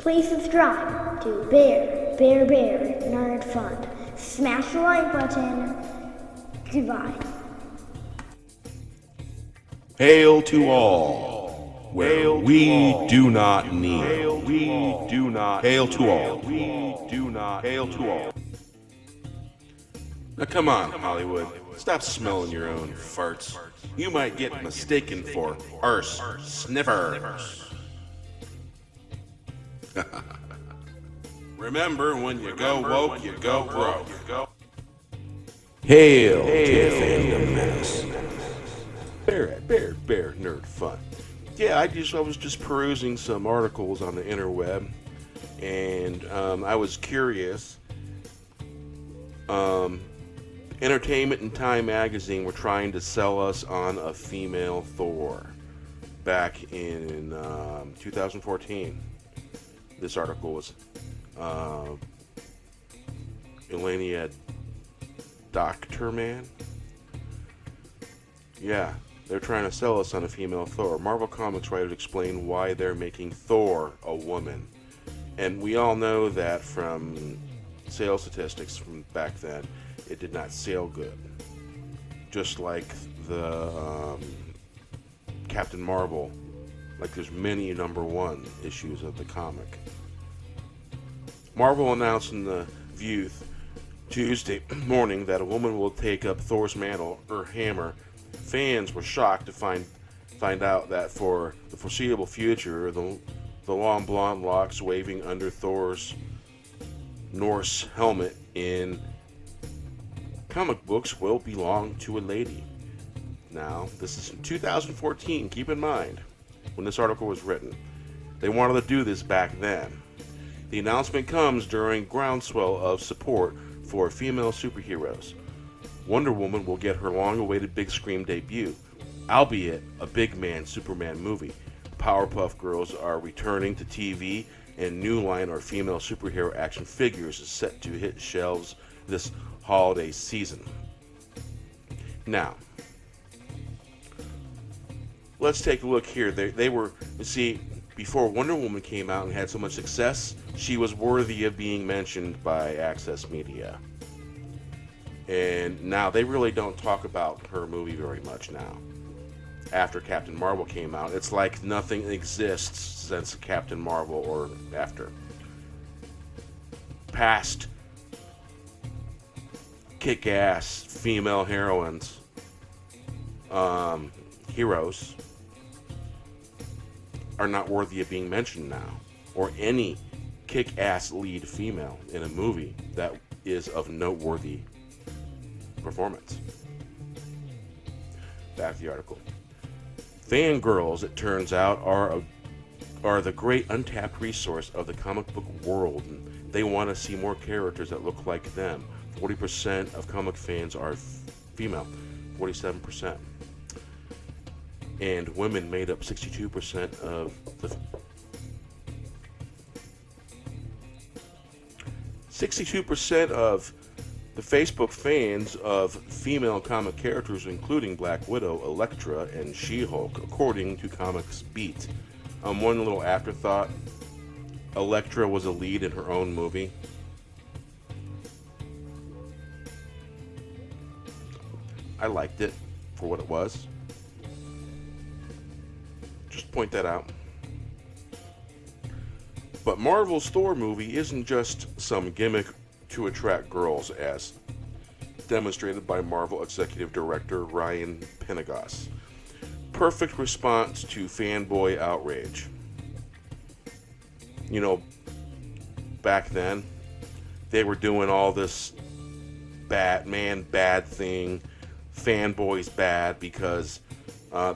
Please subscribe to Bear Nerd Fund. Smash the like button. Goodbye. Hail to all, where we do not need. Hail to all. Hail to all. Now come on, Hollywood. Stop smelling your own farts. You might get mistaken for arse sniffers. Remember, when you go woke, you go broke. Hail to the fandom menace. Bear nerd fun. Yeah, I was just perusing some articles on the interweb, and I was curious. Entertainment and Time magazine were trying to sell us on a female Thor back in 2014. This article was Eliana Dockterman. Yeah, they're trying to sell us on a female Thor. Marvel Comics writers explain why they're making Thor a woman. And we all know that from sales statistics from back then, it did not sell good. Just like the Captain Marvel, like there's many #1 issues of the comic. Marvel announced in the View Tuesday morning that a woman will take up Thor's mantle, or hammer. Fans were shocked to find out that for the foreseeable future, the long blonde locks waving under Thor's Norse helmet in comic books will belong to a lady. Now, this is in 2014, keep in mind, when this article was written. They wanted to do this back then. The announcement comes during groundswell of support for female superheroes. Wonder Woman will get her long-awaited big screen debut, albeit a big man Superman movie. Powerpuff Girls are returning to TV, and New Line, or female superhero action figures, is set to hit shelves this holiday season. Now, let's take a look here. They were, you see, before Wonder Woman came out and had so much success, she was worthy of being mentioned by Access Media. And now they really don't talk about her movie very much now. After Captain Marvel came out, it's like nothing exists since Captain Marvel or after. Past kick-ass female heroines, heroes, are not worthy of being mentioned now, or any kick-ass lead female in a movie that is of noteworthy performance. Back to the article. Fangirls, it turns out, are the great untapped resource of the comic book world, and they want to see more characters that look like them. 40% of comic fans are female, 47%. And women made up 62% of the 62% of the Facebook fans of female comic characters, including Black Widow, Elektra, and She-Hulk, according to Comics Beat. One little afterthought: Elektra was a lead in her own movie. I liked it for what it was. Just point that out. But Marvel's Thor movie isn't just some gimmick to attract girls, as demonstrated by Marvel Executive Director Ryan Penagos. Perfect response to fanboy outrage. You know, back then, they were doing all this Batman bad thing, fanboys bad, because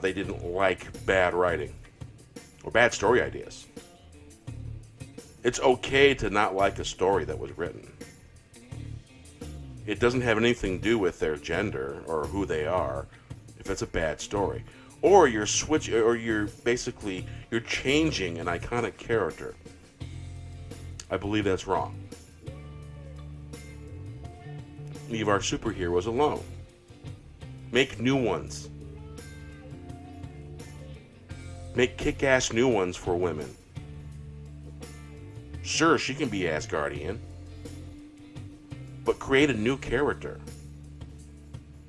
they didn't like bad writing or bad story ideas. It's okay to not like a story that was written. It doesn't have anything to do with their gender or who they are if it's a bad story. Or you're changing an iconic character. I believe that's wrong. Leave our superheroes alone. Make new ones. Make kick-ass new ones for women. Sure, she can be Asgardian, but create a new character.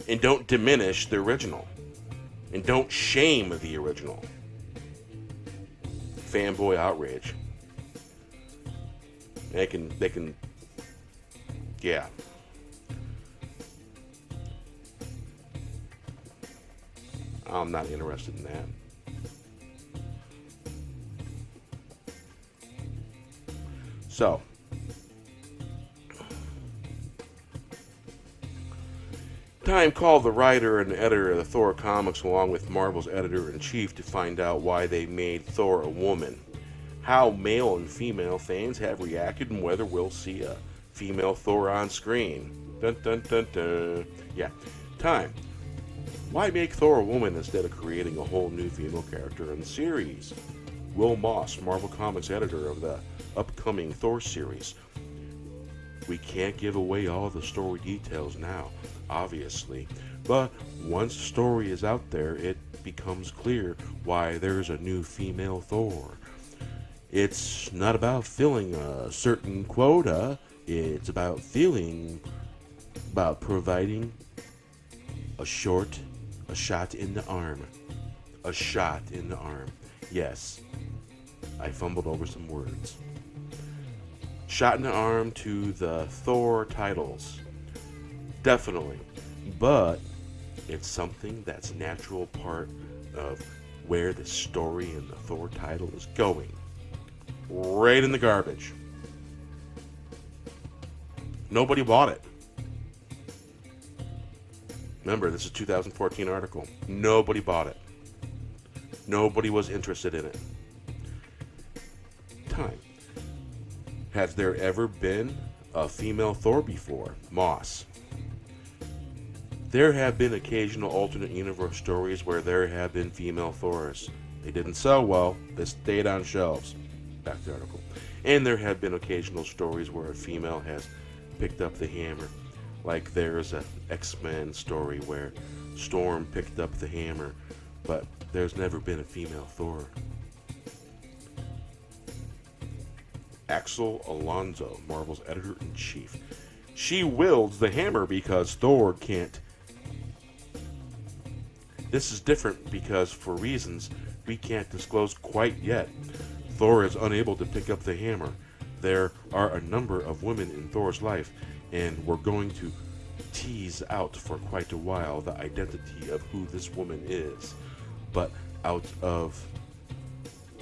And don't diminish the original. And don't shame the original. Fanboy outrage. They can, yeah. I'm not interested in that. So, Time called the writer and editor of the Thor comics along with Marvel's editor-in-chief to find out why they made Thor a woman, how male and female fans have reacted, and whether we'll see a female Thor on screen. Dun dun dun dun. Yeah. Time. Why make Thor a woman instead of creating a whole new female character in the series? Will Moss, Marvel Comics editor of the upcoming Thor series. We can't give away all the story details now, obviously, but once the story is out there, it becomes clear why there's a new female Thor. It's not about filling a certain quota, it's about providing a shot in the arm. A shot in the arm. Yes, I fumbled over some words. Shot in the arm to the Thor titles. Definitely. But it's something that's a natural part of where the story and the Thor title is going. Right in the garbage. Nobody bought it. Remember, this is a 2014 article. Nobody bought it. Nobody was interested in it. Time. Has there ever been a female Thor before? Moss. There have been occasional alternate universe stories where there have been female Thors. They didn't sell well. They stayed on shelves. Back to the article. And there have been occasional stories where a female has picked up the hammer. Like there's an X-Men story where Storm picked up the hammer, but there's never been a female Thor. Axel Alonso, Marvel's editor-in-chief. She wields the hammer because Thor can't. This is different because, for reasons we can't disclose quite yet, Thor is unable to pick up the hammer. There are a number of women in Thor's life, and we're going to tease out for quite a while the identity of who this woman is. But out of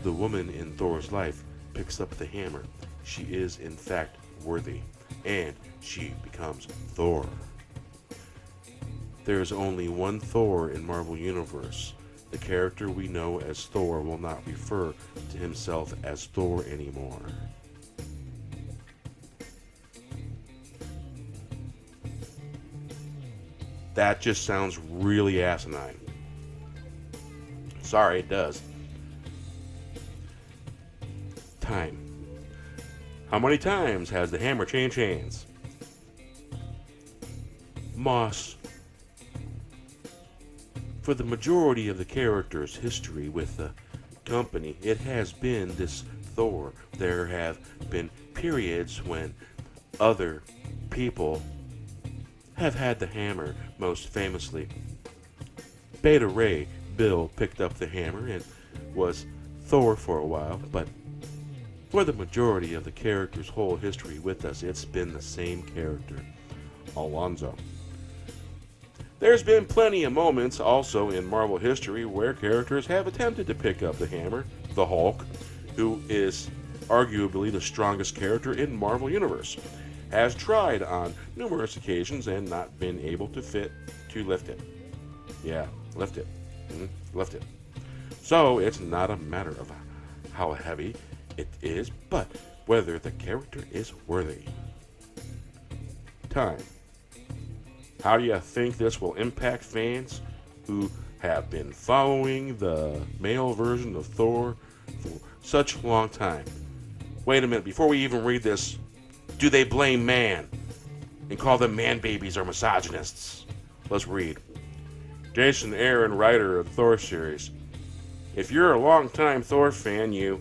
the woman in Thor's life picks up the hammer, she is in fact worthy, and she becomes Thor. There is only one Thor in Marvel Universe. The character we know as Thor will not refer to himself as Thor anymore. That just sounds really asinine. Sorry, it does. Time. How many times has the hammer changed hands? Moss. For the majority of the character's history with the company, it has been this Thor. There have been periods when other people have had the hammer, most famously. Beta Ray Bill picked up the hammer and was Thor for a while, but for the majority of the character's whole history with us, it's been the same character, Alonzo. There's been plenty of moments also in Marvel history where characters have attempted to pick up the hammer. The Hulk, who is arguably the strongest character in Marvel Universe, has tried on numerous occasions and not been able to lift it. Yeah, lift it. Lift it. So it's not a matter of how heavy it is, but whether the character is worthy. Time. How do you think this will impact fans who have been following the male version of Thor for such a long time? Wait a minute, before we even read this, do they blame man and call them man babies or misogynists? Let's read. Jason Aaron, writer of the Thor series. If you're a longtime Thor fan, you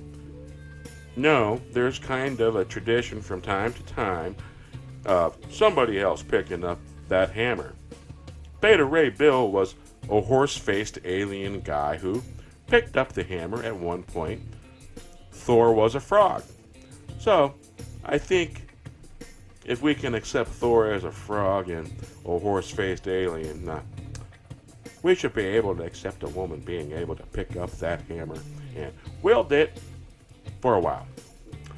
No, there's kind of a tradition from time to time of somebody else picking up that hammer. Beta Ray Bill was a horse-faced alien guy who picked up the hammer at one point. Thor was a frog. So, I think if we can accept Thor as a frog and a horse-faced alien, we should be able to accept a woman being able to pick up that hammer and wield it for a while,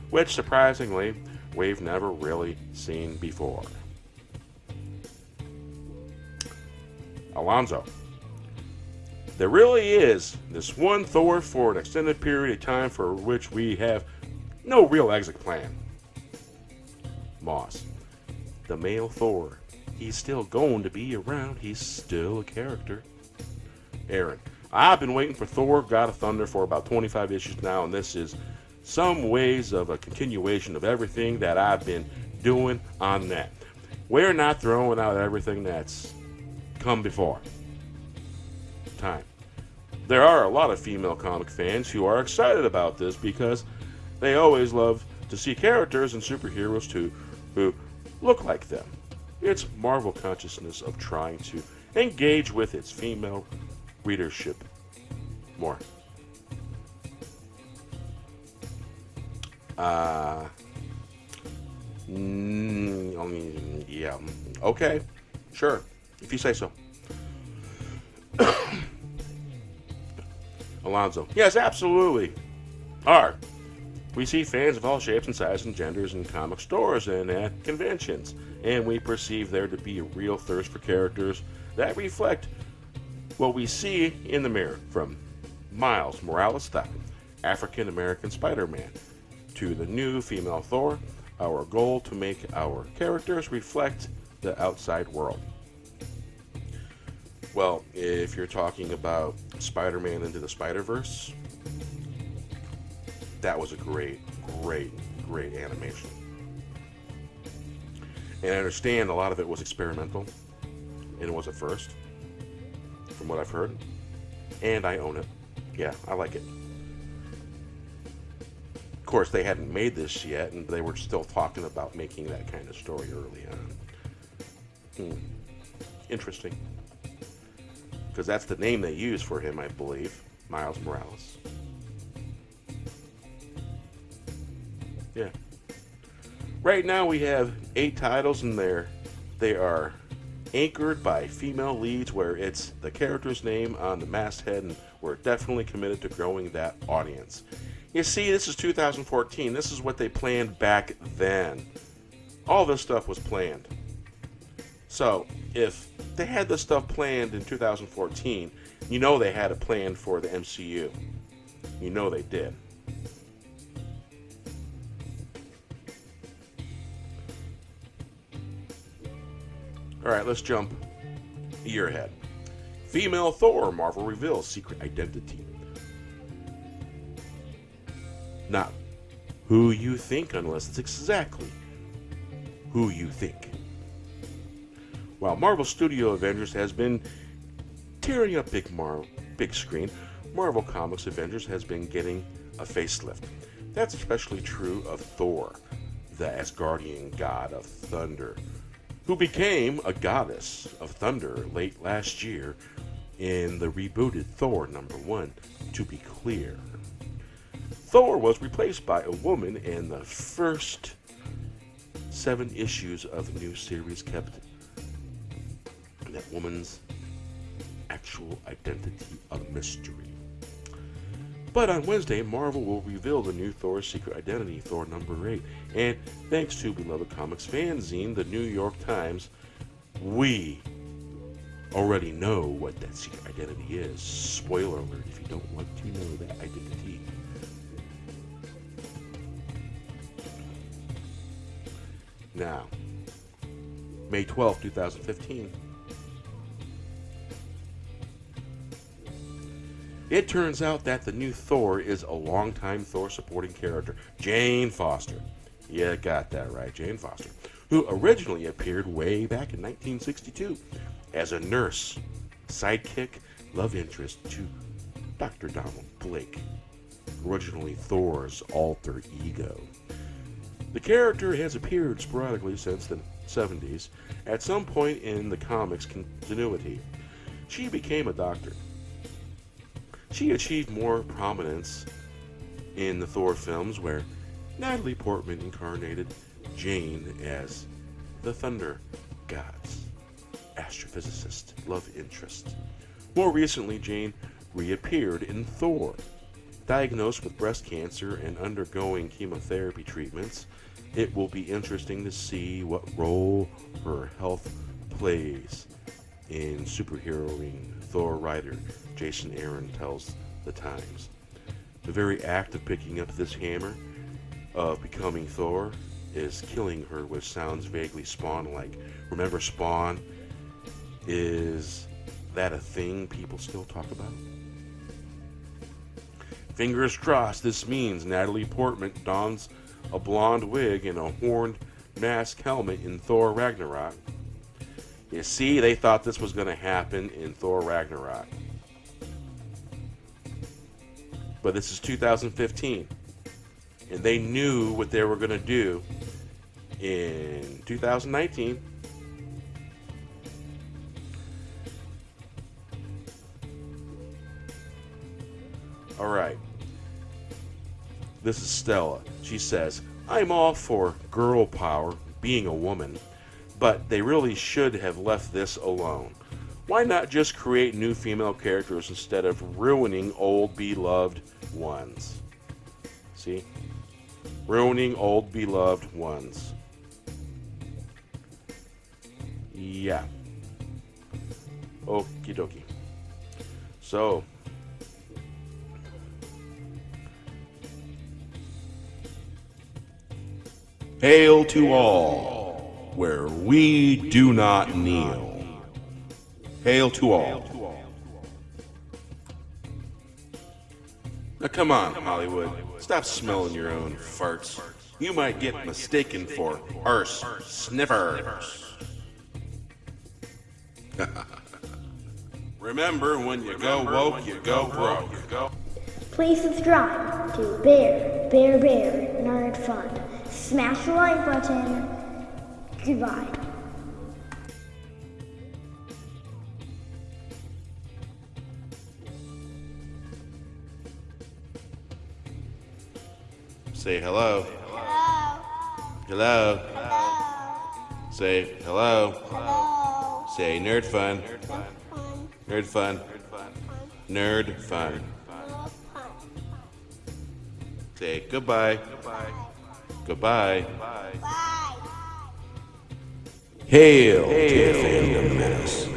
which surprisingly we've never really seen before. Alonzo. There really is this one Thor for an extended period of time for which we have no real exit plan. Moss. The male Thor. He's still going to be around. He's still a character. Aaron. I've been waiting for Thor, God of Thunder for about 25 issues now, and this is some ways of a continuation of everything that I've been doing on that. We're not throwing out everything that's come before. Time. There are a lot of female comic fans who are excited about this because they always love to see characters and superheroes too who look like them. It's Marvel consciousness of trying to engage with its female readership more. Yeah, okay, sure, if you say so. Alonzo. Yes, absolutely. We see fans of all shapes and sizes and genders in comic stores and at conventions, and we perceive there to be a real thirst for characters that reflect what we see in the mirror, from Miles Morales, the African American Spider-Man, to the new female Thor. Our goal to make our characters reflect the outside world. Well, if you're talking about Spider-Man Into the Spider-Verse, that was a great animation. And I understand a lot of it was experimental, and it was at first, from what I've heard. And I own it. Yeah, I like it. Of course, they hadn't made this yet, and they were still talking about making that kind of story early on. Interesting. Because that's the name they use for him, I believe. Miles Morales. Yeah. Right now we have 8 titles, and they are anchored by female leads, where it's the character's name on the masthead, and we're definitely committed to growing that audience. You see, this is 2014. This is what they planned back then. All this stuff was planned. So, if they had this stuff planned in 2014, you know they had it planned for the MCU. You know they did. Alright, let's jump a year ahead. Female Thor, Marvel reveals secret identity. Not who you think, unless it's exactly who you think. While Marvel Studio Avengers has been tearing up big screen, Marvel Comics Avengers has been getting a facelift. That's especially true of Thor, the Asgardian god of thunder, who became a goddess of thunder late last year in the rebooted Thor #1, to be clear. Thor was replaced by a woman, and the first 7 issues of the new series kept that woman's actual identity a mystery. But on Wednesday, Marvel will reveal the new Thor's secret identity, Thor #8. And thanks to beloved comics fanzine, the New York Times, we already know what that secret identity is. Spoiler alert if you don't want to know that identity. Now, May 12, 2015. It turns out that the new Thor is a longtime Thor supporting character, Jane Foster. Yeah, got that right, Jane Foster, who originally appeared way back in 1962 as a nurse, sidekick, love interest to Dr. Donald Blake. originally Thor's alter ego. The character has appeared sporadically since the 70s, at some point in the comics continuity. She became a doctor. She achieved more prominence in the Thor films, where Natalie Portman incarnated Jane as the Thunder God's astrophysicist love interest. More recently, Jane reappeared in Thor. Diagnosed with breast cancer and undergoing chemotherapy treatments, it will be interesting to see what role her health plays in superheroing. Thor writer Jason Aaron tells The Times. The very act of picking up this hammer, of becoming Thor, is killing her, which sounds vaguely Spawn-like. Remember Spawn? Is that a thing people still talk about? Fingers crossed this means Natalie Portman dons a blonde wig and a horned mask helmet in Thor Ragnarok. You see, they thought this was going to happen in Thor Ragnarok. But this is 2015. And they knew what they were going to do in 2019. All right. This is Stella. She says, I'm all for girl power, being a woman, but they really should have left this alone. Why not just create new female characters instead of ruining old beloved ones? See? Ruining old beloved ones. Yeah. Okie dokie. So, hail to all, where we do not kneel. Hail to all. Now come on, Hollywood. Stop smelling your own farts. You might get mistaken for arse sniffers. Remember, when you go woke, you go broke. Please subscribe to Bear Nerd Fund. Smash the like button. Goodbye. Say hello. Hello. Hello. Say hello. Hello. Say nerd fun. Nerd fun. Nerd fun. Say goodbye. Goodbye. Bye. Hail to the fandom menace.